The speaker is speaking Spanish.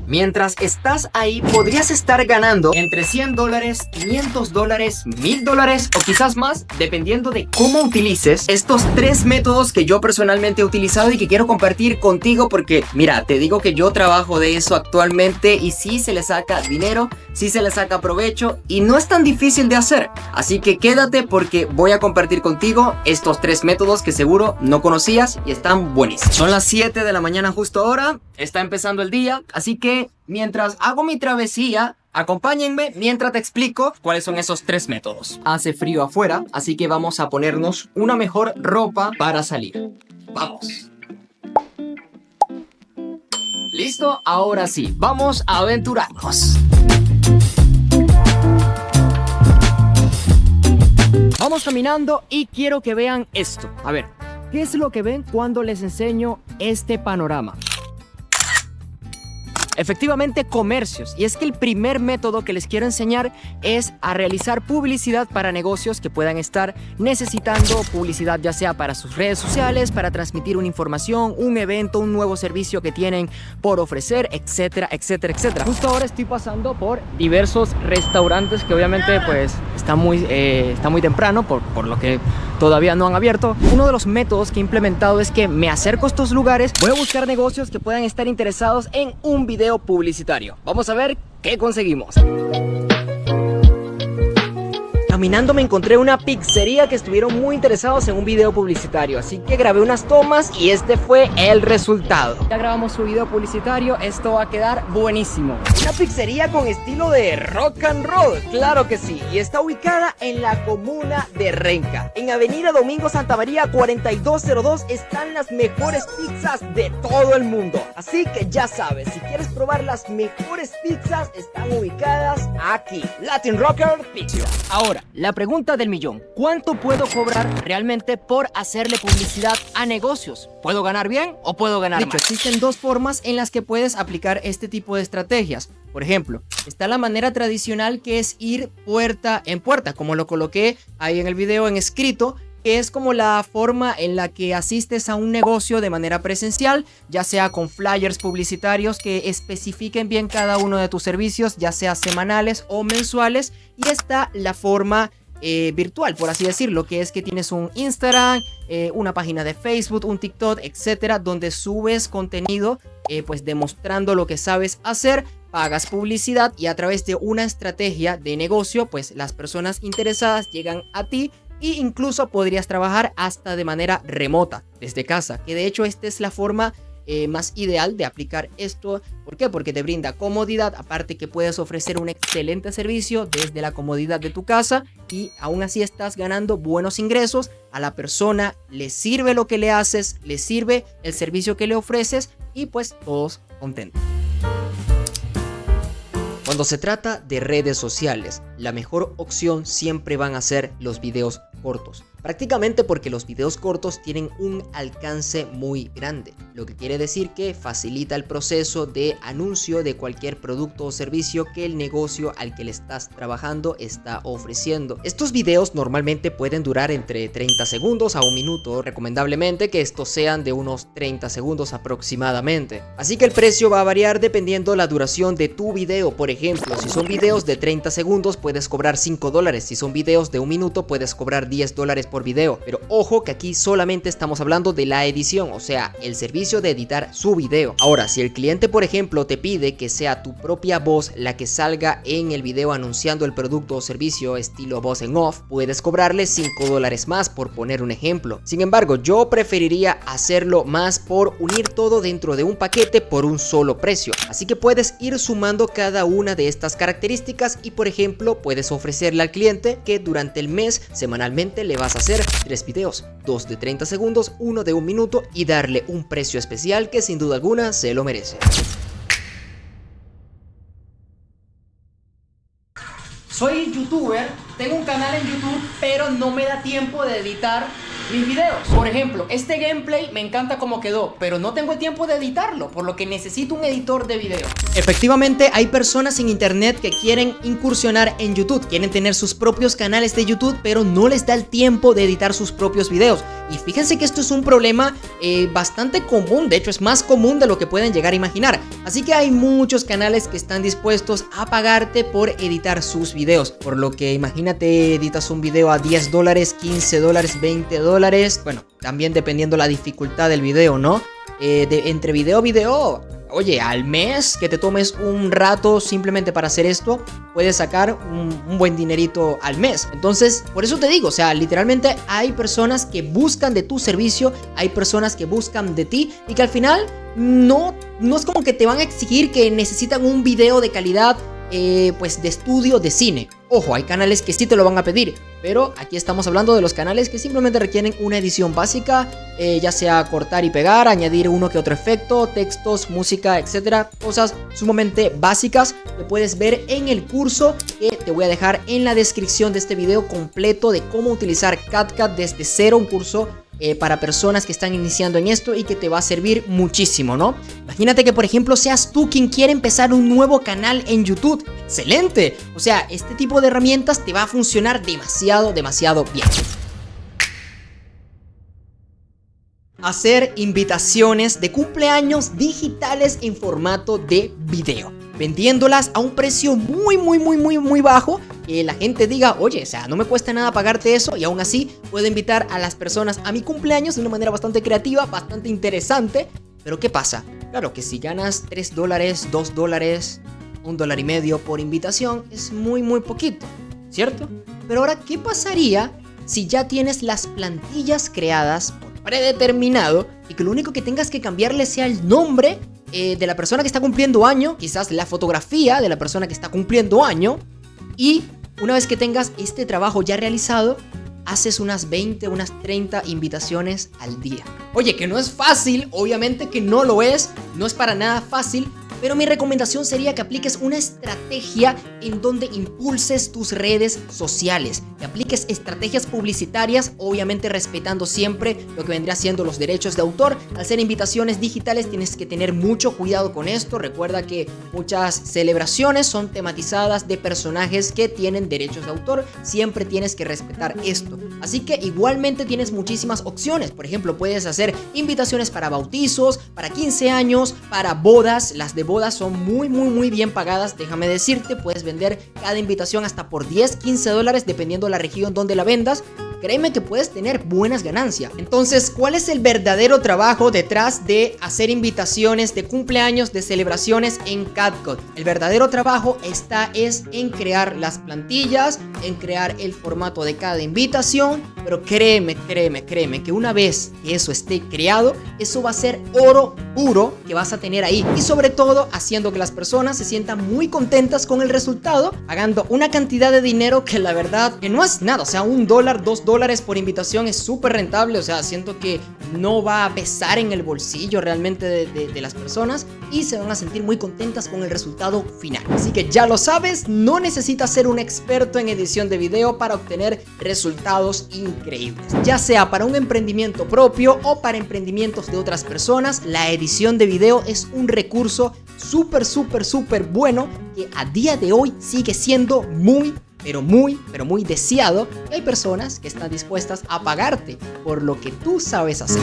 Mientras estás ahí, podrías estar ganando entre $100, $500, $1000 o quizás más, dependiendo de cómo utilices estos 3 métodos que yo personalmente he utilizado y que quiero compartir contigo porque, mira, te digo que yo trabajo de eso actualmente y sí se le saca dinero, sí se le saca provecho y no es tan difícil de hacer. Así que quédate porque voy a compartir contigo estos 3 métodos que seguro no conocías y están buenísimos. Son las 7 de la mañana justo ahora, está empezando el día, así que mientras hago mi travesía, acompáñenme mientras te explico cuáles son esos 3 métodos. Hace frío afuera, así que vamos a ponernos una mejor ropa para salir. Vamos. ¿Listo? Ahora sí, vamos a aventurarnos. Vamos caminando y quiero que vean esto. A ver, ¿qué es lo que ven cuando les enseño este panorama? Efectivamente, comercios. Y es que el primer método que les quiero enseñar es a realizar publicidad para negocios que puedan estar necesitando publicidad, ya sea para sus redes sociales, para transmitir una información, un evento, un nuevo servicio que tienen por ofrecer, etcétera, etcétera, etcétera. Justo ahora estoy pasando por diversos restaurantes que obviamente pues está muy temprano por lo que todavía no han abierto. Uno de los métodos que he implementado es que me acerco a estos lugares, voy a buscar negocios que puedan estar interesados en un video publicitario. Vamos a ver qué conseguimos. Caminando me encontré una pizzería que estuvieron muy interesados en un video publicitario, así que grabé unas tomas y este fue el resultado. Ya grabamos su video publicitario, esto va a quedar buenísimo. Una pizzería con estilo de rock and roll, claro que sí, y está ubicada en la comuna de Renca. En Avenida Domingo Santa María 4202 están las mejores pizzas de todo el mundo. Así que ya sabes, si quieres probar las mejores pizzas, están ubicadas aquí. Latin Rocker Pizza. Ahora, la pregunta del millón: ¿cuánto puedo cobrar realmente por hacerle publicidad a negocios? ¿Puedo ganar bien o puedo ganar mal? De hecho, existen 2 formas en las que puedes aplicar este tipo de estrategias. Por ejemplo, está la manera tradicional, que es ir puerta en puerta, como lo coloqué ahí en el video en escrito, que es como la forma en la que asistes a un negocio de manera presencial, ya sea con flyers publicitarios que especifiquen bien cada uno de tus servicios, ya sea semanales o mensuales. Y está la forma virtual, por así decirlo, que es que tienes un Instagram, una página de Facebook, un TikTok, etcétera, donde subes contenido pues demostrando lo que sabes hacer, pagas publicidad y a través de una estrategia de negocio, pues las personas interesadas llegan a ti. E incluso podrías trabajar hasta de manera remota, desde casa, que de hecho esta es la forma más ideal de aplicar esto. ¿Por qué? Porque te brinda comodidad, aparte que puedes ofrecer un excelente servicio desde la comodidad de tu casa y aún así estás ganando buenos ingresos. A la persona le sirve lo que le haces, le sirve el servicio que le ofreces y pues todos contentos. Cuando se trata de redes sociales, la mejor opción siempre van a ser los videos cortos. Prácticamente porque los videos cortos tienen un alcance muy grande, lo que quiere decir que facilita el proceso de anuncio de cualquier producto o servicio que el negocio al que le estás trabajando está ofreciendo. Estos videos normalmente pueden durar entre 30 segundos a 1 minuto, recomendablemente que estos sean de unos 30 segundos aproximadamente. Así que el precio va a variar dependiendo la duración de tu video. Por ejemplo, si son videos de 30 segundos puedes cobrar $5, si son videos de 1 minuto puedes cobrar $10 por video. Pero ojo que aquí solamente estamos hablando de la edición, o sea, el servicio de editar su video. Ahora, si el cliente, por ejemplo, te pide que sea tu propia voz la que salga en el video anunciando el producto o servicio estilo voz en off, puedes cobrarle $5 más, por poner un ejemplo. Sin embargo, yo preferiría hacerlo más por unir todo dentro de un paquete por un solo precio. Así que puedes ir sumando cada una de estas características y, por ejemplo, puedes ofrecerle al cliente que durante el mes, semanalmente, le vas a hacer 3 videos, 2 de 30 segundos, 1 de 1 minuto y darle un precio especial que sin duda alguna se lo merece. Soy youtuber, tengo un canal en YouTube, pero no me da tiempo de editar mis videos. Por ejemplo, este gameplay me encanta cómo quedó, pero no tengo el tiempo de editarlo, por lo que necesito un editor de video. Efectivamente, hay personas en internet que quieren incursionar en YouTube, quieren tener sus propios canales de YouTube, pero no les da el tiempo de editar sus propios videos. Y fíjense que esto es un problema bastante común, de hecho es más común de lo que pueden llegar a imaginar. Así que hay muchos canales que están dispuestos a pagarte por editar sus videos. Por lo que imagínate, editas un video a $10, $15, $20. Bueno, también dependiendo la dificultad del video, ¿no? Entre video a video, oye, al mes que te tomes un rato simplemente para hacer esto, puedes sacar un buen dinerito al mes. Entonces, por eso te digo, o sea, literalmente hay personas que buscan de tu servicio, hay personas que buscan de ti y que al final no es como que te van a exigir que necesitan un video de calidad, pues de estudio de cine. Ojo, hay canales que sí te lo van a pedir, pero aquí estamos hablando de los canales que simplemente requieren una edición básica, ya sea cortar y pegar, añadir uno que otro efecto, textos, música, etcétera, cosas sumamente básicas que puedes ver en el curso que te voy a dejar en la descripción de este video completo de cómo utilizar CapCut desde cero, un curso para personas que están iniciando en esto y que te va a servir muchísimo, ¿no? Imagínate que, por ejemplo, seas tú quien quiere empezar un nuevo canal en YouTube. ¡Excelente! O sea, este tipo de herramientas te va a funcionar demasiado bien. Hacer invitaciones de cumpleaños digitales en formato de video, vendiéndolas a un precio muy bajo, que la gente diga, oye, o sea, no me cuesta nada pagarte eso y aún así puedo invitar a las personas a mi cumpleaños de una manera bastante creativa, bastante interesante. Pero ¿qué pasa? Claro que si ganas $3, $2, $1.50 por invitación es muy poquito, ¿cierto? Pero ahora, ¿qué pasaría si ya tienes las plantillas creadas por predeterminado y que lo único que tengas que cambiarle sea el nombre de la persona que está cumpliendo año, quizás la fotografía de la persona que está cumpliendo año, y una vez que tengas este trabajo ya realizado, haces unas 20, unas 30 invitaciones al día? Oye, que no es fácil, obviamente que no lo es, no es para nada fácil, pero mi recomendación sería que apliques una estrategia en donde impulses tus redes sociales, que apliques estrategias publicitarias, obviamente respetando siempre lo que vendría siendo los derechos de autor. Al hacer invitaciones digitales tienes que tener mucho cuidado con esto. Recuerda que muchas celebraciones son tematizadas de personajes que tienen derechos de autor, siempre tienes que respetar esto. Así que igualmente tienes muchísimas opciones. Por ejemplo, puedes hacer invitaciones para bautizos, para 15 años, para bodas. Las de bodas son muy bien pagadas, déjame decirte. Puedes vender cada invitación hasta por $10, $15 dependiendo de la región donde la vendas. Créeme que puedes tener buenas ganancias. Entonces, ¿cuál es el verdadero trabajo detrás de hacer invitaciones de cumpleaños, de celebraciones en CapCut? El verdadero trabajo es en crear las plantillas, en crear el formato de cada invitación. Pero créeme que una vez que eso esté creado, eso va a ser oro puro que vas a tener ahí. Y sobre todo, haciendo que las personas se sientan muy contentas con el resultado, pagando una cantidad de dinero que la verdad que no es nada. O sea, $1, $2 por invitación es súper rentable. O sea, siento que no va a pesar en el bolsillo realmente de las personas y se van a sentir muy contentas con el resultado final. Así que ya lo sabes, no necesitas ser un experto en edición de video para obtener resultados increíbles. Ya sea para un emprendimiento propio o para emprendimientos de otras personas, la edición de video es un recurso súper bueno que a día de hoy sigue siendo muy deseado, y hay personas que están dispuestas a pagarte por lo que tú sabes hacer.